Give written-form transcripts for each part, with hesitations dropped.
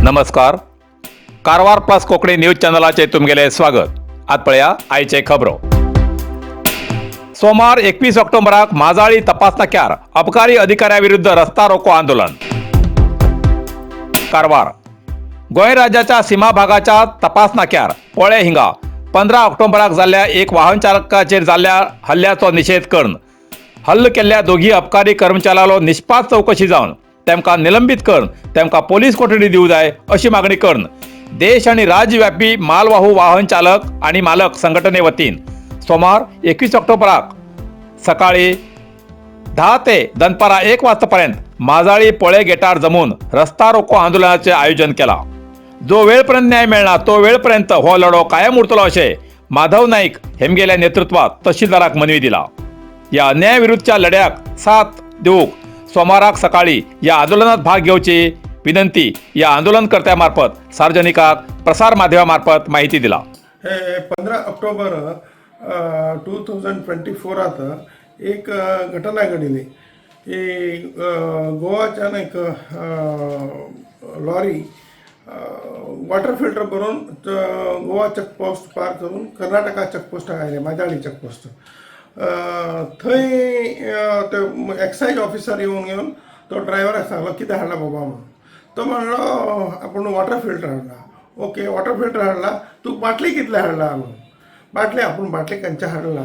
नमस्कार. Karwar plus Konkani news चॅनलाचे तुमगेले स्वागत. आत पळया आयचे खबरो. सोमार 21 ऑक्टोबराक माजाळी तपास नाक्यार अबकारी अधिकाऱ्याविरुद्ध रस्ता रोको आंदोलन. कारवार गोंय राज्याच्या सीमा भागाच्या तपास नाक्यार पोळे हिंगा 15 ऑक्टोबराक जाल्ल्या एक वाहन चालकाचेर जाल्ल्या हल्ल्याचो निषेध करून हल्ल केल्ल्या दोघी अबकारी कर्मचाऱ्यालो निष्पात चौकशी जावन तेमकां निलंबित करून तेमकां पोलीस कोठडी दिवं जाय अशी मागणी करून देश आणि राज्यव्यापी मालवाहू वाहन चालक आणि मालक संघटने वतीन सोमार 21 ऑक्टोबराक सकाळी 10 ते दनपारा 1 वाजतापर्यंत माजाळी पोळे गेटार जमून रस्ता रोको आंदोलनाचे आयोजन केला. जो वेळपर्यंत न्याय मेळना तो वेळपर्यंत हो लढो कायम उरतलो अशें माधव नाईक हेमगेल्या नेतृत्वात तहसीलदाराक मनवी दिला. या अन्यायाविरुद्धच्या लढ्याक साथ दिवूंक सोमाराक सकाळी या आंदोलनात भाग घेवची विनंती या आंदोलनकर्त्यामार्फत सार्वजनिकाक प्रसार माध्यमामार्फत माहिती दिला. 15 ऑक्टोबर 2024 एक घटना घडली. ही गोवाच्यान एक लॉरी वॉटर फिल्टर भरून गोवा चेकपोस्ट पार करून कर्नाटका चेकपोस्टाक आयले, माजाळी चेकपोस्ट. थंय ते एक्सायज ऑफिसर येवन तो ड्रायव्हराक सांगलो कितें हाडला बाबा म्हणून. तो म्हणलो आपूण वॉटर फिल्टर हाडला. ओके, वॉटर फिल्टर हाडला, तूं बाटली कितले हाडला म्हणून. बाटली आपूण बाटली खंयचे हाडला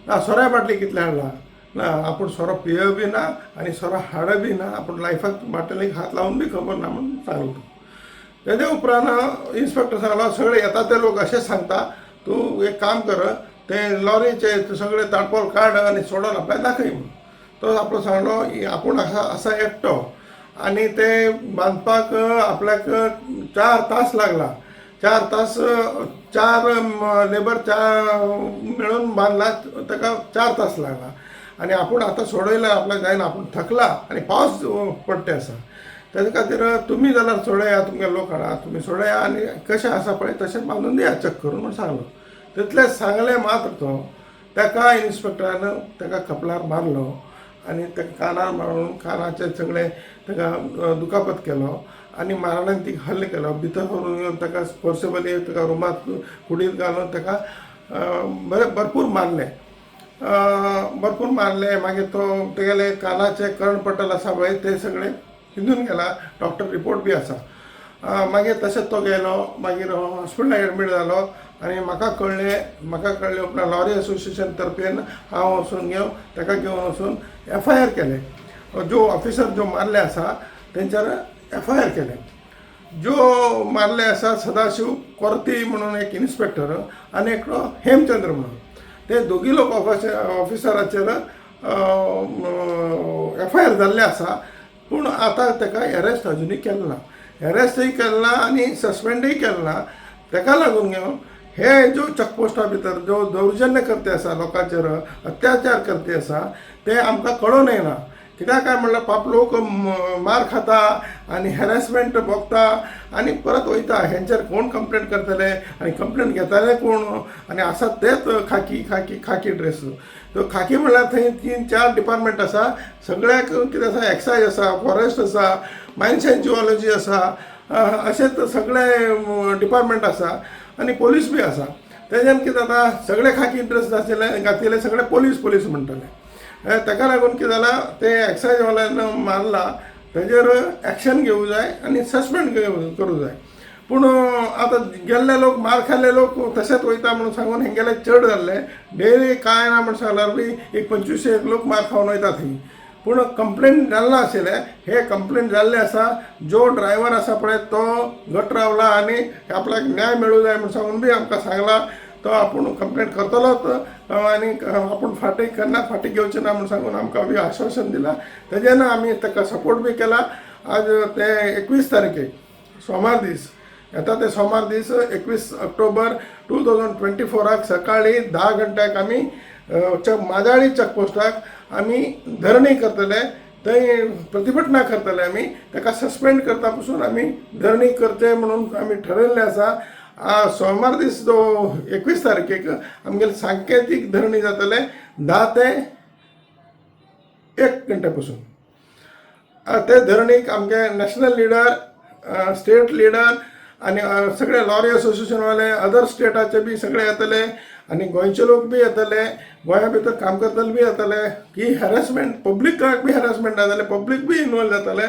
ना, सोऱ्या बाटली कितले हाडला ना, आपूण सोरो पिय बी ना आनी सोरो हाड बी ना, आपूण लायफाक बाटलेक हात लावन बी खबर ना म्हणून सांगलो. तेजे उपरांत इन्स्पेक्टर सांगलो सगळे येता ते लोक अशें सांगता, तूं एक काम कर, ते लॉरीचे सगळे ताडपोळ काड आनी सोडून आपल्याक दाखय म्हणून. तो आपलो सांगलो आपूण असा एकटो आनी ते बांदपाक आपल्याक 4 तास लागला. 4 तास 4 लेबर मेळून बांदला, ताका 4 तास लागला आनी आपूण आतां सोडयला आपल्याक जायना, आपूण थकला आनी पावस पडटे आसा. तेजे खातीर तुमी जाल्यार सोडया, तुमगे लोक हाडा, तुमी सोडया आनी कशें आसा पळय तशें बांदून दिया चेक करून म्हणून सांगलो. तितलें सांगलें मात्र तो ताका इन्स्पेक्टरान ताका कपलार मारलो आनी ताका कानार मारून कानाचे सगळे ताका दुखापत केलो आनी मारण्यान ती हल्लो केलो. भितर व्हरून ताका फोर्सेबली ताका रुमांत कुडींत घालून ताका भरपूर मारले. मागीर तो तेगेले कानाचे कर्णपटल आसा पळय ते सगळे हिंदून गेला. डॉक्टर रिपोर्ट बी आसा. मागीर तशेंच तो गेलो, मागीर हॉस्पिटलाक एडमीट जालो आनी म्हाका कळ्ळें उपरांत लॉरी असोसिएशन तर्फेन हांव वचून ताका घेवन वचून FIR केलें. जो ऑफिसर जो मारले आसा तेंच्यार FIR केलें. जो मारले आसा सदाशिव कोर्ती म्हणून एक इन्स्पेक्टर आनी एकटो हेमचंद्र म्हणून, ते दोगी लोक ऑफिसराचेर FIR जाल्ले आसा. पूण आतां ताका एरेस्ट अजुनूय केलें ना. एरेस्टूय केलें ना आनी सस्पेंडूय केलें ना. ताका लागून हे जो चेकपोस्टा भितर जो दौर्जन्य करते आसा, लोकांचेर अत्याचार करते आसा, ते आमकां कळून येना. कित्याक काय म्हणल्यार पाप लोक मार खाता आनी हॅरेसमेंट भोगता आनी परत वयता. हेंचेर कोण कंप्लेंट करतले आनी कंप्लेंट घेतले कोण आनी आसा तेच खाकी ड्रेस. तो खाकी म्हणल्यार थंय 3-4 डिपार्टमेंट आसा. सगळ्याक कितें आसा, एक्सायज आसा, फॉरेस्ट आसा, मायन्स एंड जिओलॉजी आसा, अशेंच सगळे डिपार्टमेंट आसा आनी पोलीस बी आसा. तेज्यान कितें जाता, सगळे खाकी ड्रेस घातिले सगळे पोलीस म्हणटले. ताका लागून कितें जालां, ते एक्सायज वाल्यान मारला तेजेर एक्शन घेवूं जाय आनी सस्पेंड करूं जाय. पूण आतां गेल्ले लोक, मार खाल्ले लोक तशेंच वयता म्हणून सांगून हेंगेले चड जाल्ले. डेली कांय ना म्हण सांगल्यार बी एक 25 लोक मार खावन वयता थंय. पूण कंप्लेंट जाल्लो आशिल्ले, हे कंप्लेंट जाल्ले आसा. जो ड्रायव्हर आसा पळय तो घट रावला आनी आपल्याक न्याय मेळूं जाय म्हूण सांगून बी आमकां सांगला. तो आपूण कंप्लेंट करतलोच आनी आपूण फाटीं घेवचें ना म्हूण सांगून आमकां बी आश्वासन दिलां. तेजेन आमी ताका सपोर्ट बी केला. आज ते 21 तारखेक सोमार दीस येता, ते सोमार दीस 21 ऑक्टोबर 2024 सकाळी 10 घंट्याक आमी माजाळी चेकपोस्टाक आमी धरणी करतले, थंय प्रतिभटना करतले. आमी ताका सस्पेंड करता पासून आमी धरणी करचे म्हणून आमी ठरयल्लें आसा. सोमार दीस जो 21 तारखेक आमगेले सांकेतीक धरणी जातले 10 ते 1 घंटे पासून. ते धरणीक आमगे नॅशनल लिडर स्टेट लिडर आनी सगळे लॉरी असोसिएशनवाले अदर स्टेटाचे बी सगळे येतले आनी गोंयचे लोक बी येतले, गोंया भितर काम करतले बी येतले की हॅरेसमेंट पब्लीकाक बी हॅरेसमेंट जातले, पब्लीक बी इनवॉल्व जातले,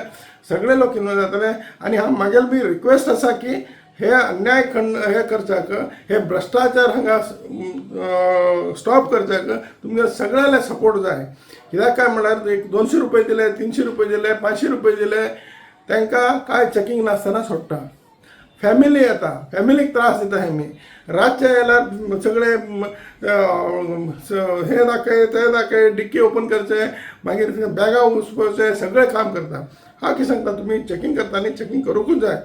सगळे लोक इनवॉल्व जातले. आनी म्हागेली बी रिक्वेस्ट आसा की हे अन्याय हे करच्याक, हे भ्रष्टाचार हांगा स्टॉप करच्याक तुमगे सगळ्याले सपोर्ट जाय. कित्याक काय म्हळ्यार एक 200 रुपये दिले, 300 रुपये दिले, 500 रुपये दिले, तांकां काय चॅकींग नासतना सोडटा. फॅमिली येता, फॅमिलीक त्रास दिता हेमी. रातचे येयल्यार सगळे हे दाखय ते दाखय, डिक्की ओपन करचे, मागीर बॅगा उसपावचे, सगळे काम करता. हांव कितें सांगता, तुमी चॅकींग करता न्ही, चॅकींग करूंकूच जाय,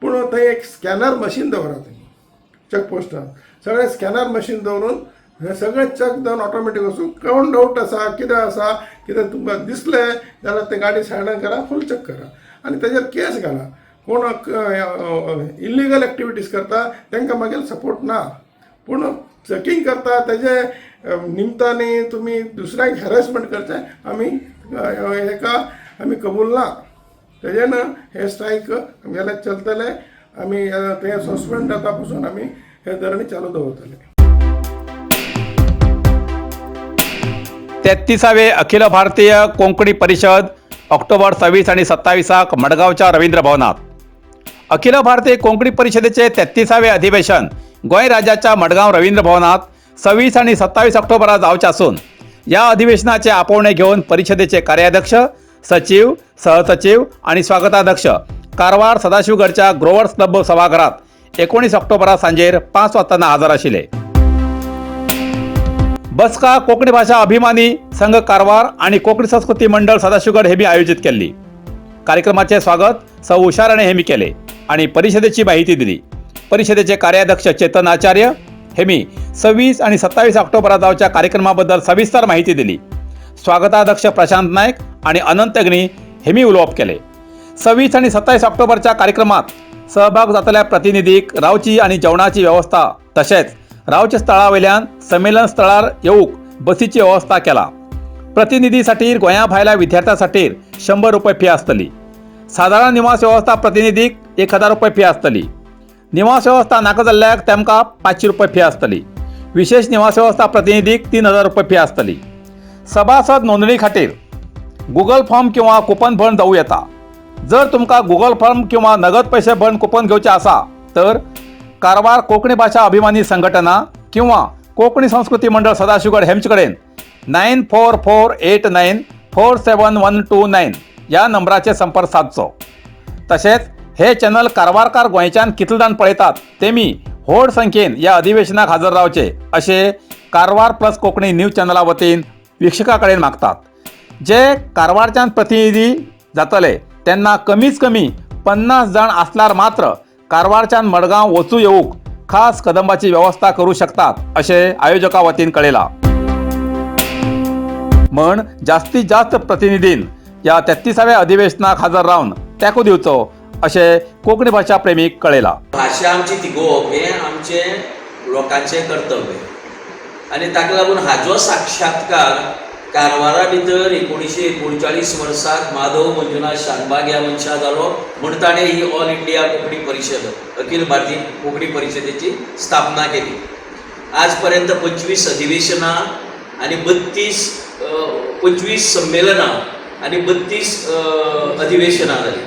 पूण थंय एक स्कॅनर मशीन दवरा थंय चॅकपोस्टार. सगळे स्कॅनर मशीन दवरून हे सगळे चॅक जावन ऑटोमॅटीक वचून कोण डावट आसा, कितें तुमकां दिसलें जाल्यार ते गाडी सायडान करा, फूल चॅक करा आनी तेजेर केस घाला. कोण इल्लिगल एक्टिविटीज करता तांकां मागीर सपोर्ट ना, पूण चॅकींग करता तेजे निमतानी तुमी दुसऱ्यांक हॅरेसमेंट करचें आमी कबूल ना. तेजेन हे स्ट्रायक आमगेले चलतले. आमी ते सस्पेंड जाता पासून आमी हे धरणी चालू दवरतले. 33वे अखिल भारतीय कोंकणी परिषद ऑक्टोबर 26 आणि 27 मडगावच्या रवींद्र भवनात. अखिल भारतीय कोंकणी परिषदेचे 33वे अधिवेशन गोंय राज्याच्या मडगाव रवींद्र भवनात 26 आणि 27 ऑक्टोबरात जावचे असून या अधिवेशनाचे आपोवणे घेऊन परिषदेचे कार्याध्यक्ष, सचिव, सहसचिव आणि स्वागताध्यक्ष कारवार सदाशिवगडच्या ग्रोवर्स क्लब सभागृहात 19 ऑक्टोबरा सांजेर 5 वाजता हजर आशिल्ले. बसका कोंकणी भाषा अभिमानी संघ कारवार आणि कोंकणी संस्कृती मंडळ सदाशिवगड हेमी आयोजित केली. कार्यक्रमाचे स्वागत सौ उषा राणे हेमी केले आणि परिषदेची माहिती दिली. परिषदेचे कार्याध्यक्ष चेतन आचार्य हेमी 26 आणि 27 ऑक्टोबरा जावच्या कार्यक्रमाबद्दल सविस्तर माहिती दिली. स्वागताध्यक्ष प्रशांत नायक आणि अनंत अग्नी हेमी उलोवप केले. 26 आणि 27 ऑक्टोबरच्या कार्यक्रमात सहभाग जातल्या प्रतिनिधीक रावची आणि जेवणाची व्यवस्था तशेंच रावच्या स्थळावयल्यान संमेलन स्थळार येवूंक बसीची व्यवस्था केला. प्रतिनिधीसाठी गोंया भायल्या विद्यार्थ्यांसाठी 100 रुपये फी आसतली. साधारण निवास व्यवस्था प्रतिनिधीक 1000 रुपये फी आसतली. निवास व्यवस्था नाका जाल्ल्याक तेमकां 500 रुपये फी आसतली. विशेष निवास व्यवस्था प्रतिनिधीक 3000 रुपये फी आसतली. सभासद नोंदणी खातीर गुगल फॉर्म किंवा कुपन भरून जावं येता. जर तुमकां गुगल फॉर्म किंवा नगद पैसे भरून कुपन घेवचे आसा तर कारवार कोंकणी भाषा अभिमानी संघटना किंवा कोंकणी संस्कृती मंडळ सदाशिवगड हेंचे कडेन 9448947129 या नंबराचेर संपर्क साधचो. तशेंच हे चॅनल कारवारकार गोंयच्यान कितले जाण पळयतात तेमी व्हड संख्येन या अधिवेशनाक हजर रावचे अशें कारवार प्लस कोंकणी न्यूज चॅनला वतीन विक्षका कडेन मागतात. जे कारवारच्यान प्रतिनिधी जातले त्यांना कमीच कमी 50 जाण आसल्यार मात्र कारवारच्यान मडगांव वचूं येवूंक खास कदंबाची व्यवस्था करू शकतात अशें आयोजका वतीन कळयला. म्हण जास्तीत जास्त प्रतिनिधीन या 33व्या अधिवेशनाक हजर रावन तेंको दिवचो अशें कोंकणी भाशा प्रेमीक कळयला. भाशा आमची तिगोवप हें आमचें लोकांचें कर्तव्य आनी ताका लागून हाजो साक्षात्कार कारवारा भितर 1939 वर्साक माधव मंजुनाथ शानबाग ह्या मनशा जालो म्हूण ताणें ही ऑल इंडिया कोंकणी परिशद अखिल भारतीय कोंकणी परिशदेची स्थापना केली. आज पर्यंत 25 अधिवेशनां आनी 25 संमेलनां आनी 32 अधिवेशनां जालीं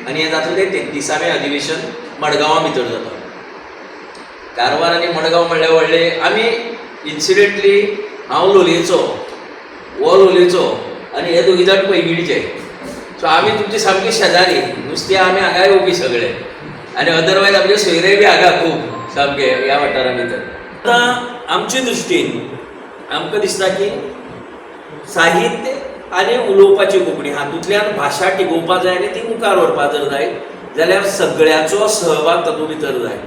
आनी हें जातलें 33वें अधिवेशन मडगांवा भितर जाता. कारवार आनी मडगांव म्हणल्यार व्हडले आमी इन्सिडेंटली हांव लोलयेचो वो लोलयेचो आनी हे दोगी जाण पैंगीणचे. सो आमी तुमची सामकी शेजारी, नुस्तें आमी हांगा येवपी सगळे आनी अदरवायज आमचे सोयरे बी हांगा खूब सामके ह्या वाठारा भितर. आतां आमचे दृश्टीन आमकां दिसता की साहित्य आनी उलोवपाची कोंकणी हातूंतल्यान भाशा टिकोवपा जाय आनी ती मुखार व्हरपा जर जाय जाल्यार सगळ्यांचो सहभाग तातूंत भितर जाय.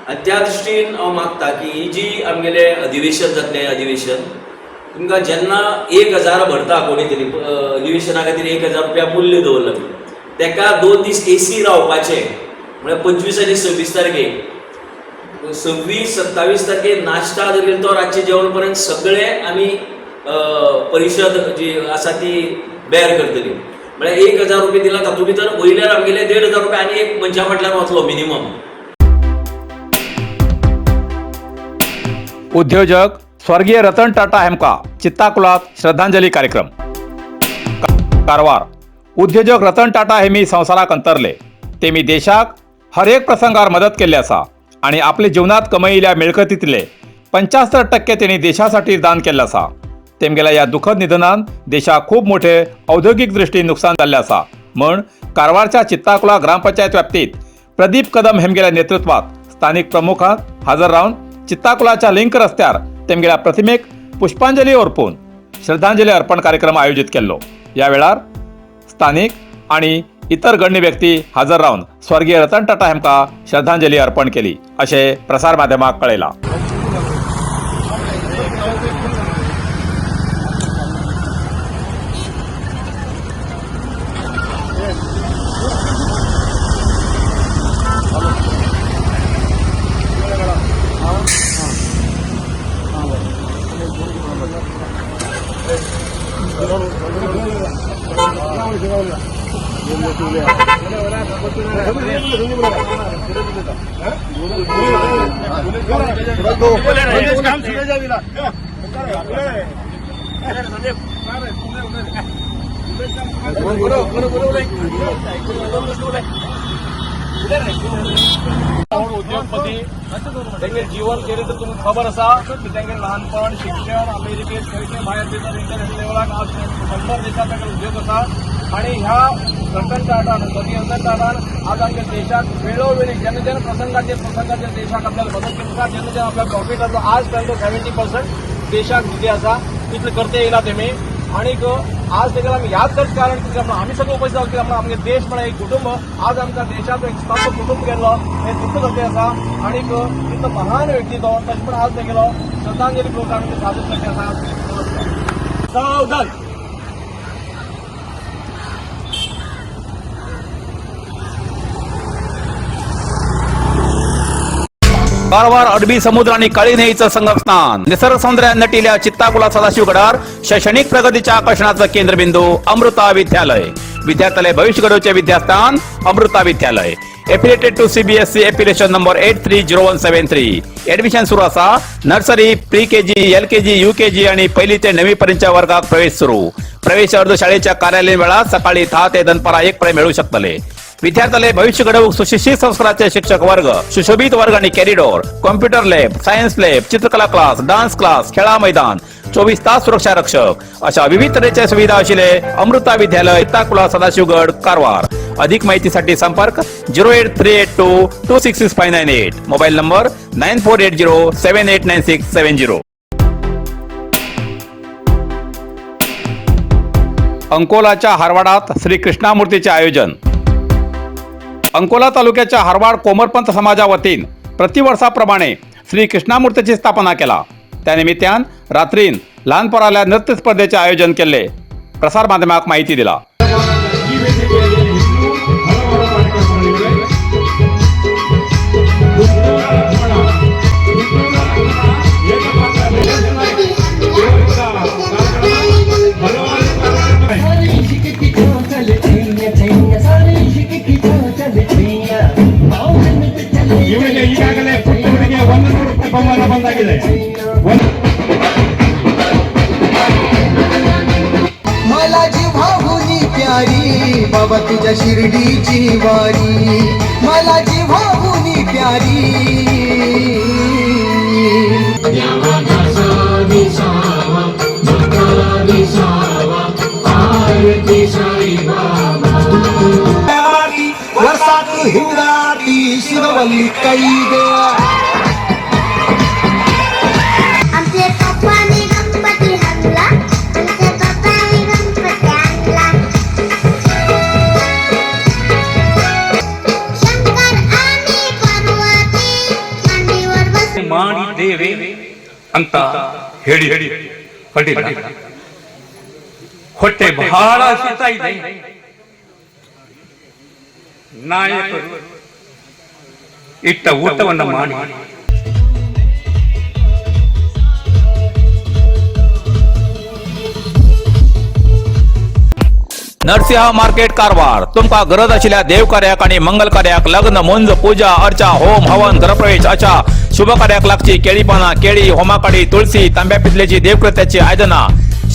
आनी त्या दृश्टीन हांव मागता की ही जी आमगेलें अधिवेशन जातलें अधिवेशन तुमकां जेन्ना 1000 भरता कोणी तरी अधिवेशना खातीर 1000 रुपया मूल्य दवरला तेका 2 दीस AC रावपाचें म्हळ्यार 25 आनी 26 तारखेक 26-27 तारखेक नाश्ता जर तो रातचे जेवण पर्यंत सगळे आमी परिशद जी आसा ती बेर करतली. म्हळ्यार 1,000 रुपये दिला तातूंत भितर वयल्यान आमगेले 1,500 रुपये आनी एक मनशा फाटल्यान वचलो मिनिमम. उद्योजक स्वर्गीय रतन टाटा हेमका चित्ताकुलात श्रद्धांजली कार्यक्रम. कारवार. उद्योजक रतन टाटा हेमी संवसाराक अंतरले. तेमी देशाक हर एक प्रसंगार मदत केल्ली आसा आणि आपल्या जीवनात कमयिल्ल्या मिळकतींतले 75% तेणी देशासाठी दान केल्लें आसा. तेमगेल्या ह्या दुखद निधनान देशाक खूब मोठे औद्योगिक दृश्टीन नुकसान जाल्लें आसा म्हण कारवारच्या चित्ताकुला ग्रामपंचायत व्याप्तीत प्रदीप कदम हेमगेल्या नेतृत्वात स्थानिक प्रमुखान हजर रावन चित्ताकुलाच्या लिंक रस्त्यार तेमगेल्या प्रतिमेक पुष्पांजली अर्पून श्रद्धांजली अर्पण कार्यक्रम आयोजित केल्लो. ह्या वेळार स्थानिक आणि इतर गण्य व्यक्ती हजर रावन स्वर्गीय रतन टाटा हेमका श्रद्धांजली अर्पण केली अशें प्रसार माध्यमाक कळयलां. उद्योगपती तेंगे जीवन चरित्र तुमकां खबर आसा की तेंगे ल्हानपण शिक्षण अमेरिकेत खंयचे भायर भितर इंटरनॅशनल लेवलाक आज 100 देशांत तेंगे उद्योग आसा आणि ह्या रतन टाटान रतन टाटान आज आमच्या देशाक वेळोवेळी जेन्ना प्रसंगाचेर देशाक आपल्याला मदत केली आसा जेन्ना आपल्याला प्रॉफिट जाता आज तांचो 70% देशाक निधी आसा इतले करते येयला तेमी आणीक आज तेका आमी याद करता कारण की आमी सगळे उपस्थित आहोत की आमगे देश म्हणा एक कुटुंब आज आमच्या देशाचो एक स्तंभ कुटुंब गेल्लो हे दुःख करते आसा आणीक इतलो महान व्यक्ती तो तशें पण आज तेगेलो श्रद्धांजली प्रोग्राम सादर करते आसा. सावधान. कारवार अरबी समुद्र आणि काळी न्हंयेचं संगम स्नान निसर्ग सौंदर्यान नटिल्ल्या चित्ताकुला सदाशिवगडार शैक्षणिक प्रगतीच्या आकर्षणाचं केंद्रबिंदू अमृता विद्यालय. विद्यार्थ्यालय भविष्य घडोवचे विद्यास्थान Amrita Vidyalaya. Affiliated to CBSE application number 830173. Admission सुरू आसा. Nursery, pre KG, LKG, UKG आणि 1ली ते 9वी पर्यंतच्या वर्गात प्रवेश सुरू. प्रवेश अर्ज शाळेच्या कार्यालयीन वेळा सकाळी 10 ते दनपारा 1 पर्यंत मिळू शकतले. विद्यार्थ्यालय भविष्य घडवूक सुशिक्षित संस्काराचे शिक्षक वर्ग, सुशोभित वर्ग आणि corridor, computer lab, science lab, चित्रकला क्लास, डान्स क्लास, खेळा मैदान, 24 तास सुरक्षा रक्षक अशा विविध तरेच्या सुविधा आशिल्ले अमृता विद्यालय चित्ताकुला सदाशिवगड कारवार. अधिक माहितीसाठी संपर्क 08382266598. Mobile number 9480789670. अंकोलाच्या हारवाडात श्री कृष्णामूर्तीचे आयोजन. अंकोला तालुक्याच्या हारवाड कोमरपंत समाजा वतीन प्रतिवर्षाप्रमाणे श्री कृष्णामूर्तीची स्थापना केला. त्यानिमित्तान रात्रीन ल्हान पोराल्या नृत्य स्पर्धेचे आयोजन केले. प्रसार माध्यमाक माहिती दिला. ಈಗಾಗಲೇ ಪುಟ್ಟವರಿಗೆ 100 ರೂಪಾಯಿ ಬಹುಮಾನ ಬಂದಾಗಿದೆ. मला जिव्हाहुनी प्यारी बाबा तुझ्या शिर्डीची वारी. मला जिव्हाहुनी प्यारी वर्षात हिंगाती शिरवली काही गया. आमचे पप्पानी गणपती आणला, आमचे पप्पानी गणपती आणला. शंकर आणि पार्वती मांडीवर बसून ಮಾಡಿದ್ದೇವೆ ಅಂತ ಹೇಳಿ ಹೊಡಿಲ್ಲ. ಹೊಟ್ಟೆ ಬಹಳ ಹಸಿತಾ ಇದೆ. ನಾಯಕರು ಇಟ್ಟ ಊಟವನ್ನು ಮಾಡಿ नरसिंह मार्केट कारवार तुमका गरज आशिल्ल्या देवकार्याक आणि मंगल कार्याक लग्न मुंज पूजा अर्चा होम हवन गृहप्रवेश अशा शुभ कार्याक लागची केळी पाना केळी होमाकाडी तुळशी तांब्या पितलेची देवकृत्याची आयदना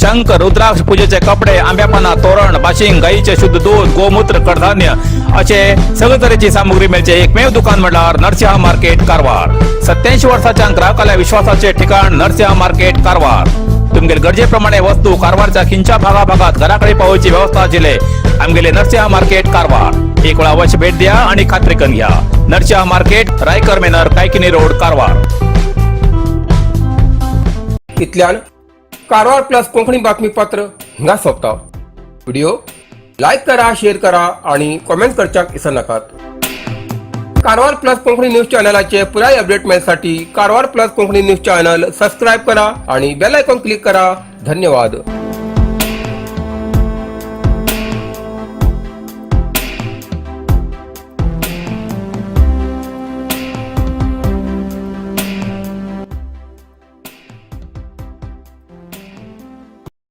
शंख रुद्राक्ष पूजेचे कपडे आंब्या पाना तोरण बाशिंग गाईचे शुद्ध दूध गोमूत्र कडधान्य असे सगळे तरेची सामुग्री मेळचे एकमेव दुकान म्हणल्यार नरसिंह मार्केट कारवार 87 वर्सांच्या ग्राहकाला विश्वासाचे ठिकाण नरसिंह मार्केट कारवार तुमगेर गरजेप्रमाणे वस्तू कारवारच्या खिंच्या भागात घराकडे पावोवची व्यवस्था आशिल्ले आमगेले नरसिंह मार्केट कारवार एक वेळ अवश्य भेट द्या आणि खात्री करून घ्या नरसिंह मार्केट रायकर मेनर कायकिनी रोड कारवार इतल्यान कारवार प्लस कोंकणी बातमीपत्र हिंगा सोंपता व्हिडिओ लाईक करा शेअर करा आणि कमेंट करच्याक विसरू नाकात कारवार प्लस कोंकणी न्यूज चॅनलाचे पुराय अपडेट मेळसाठी Karwar plus Konkani news channel subscribe करा आणि बेल आयकॉन क्लिक करा धन्यवाद.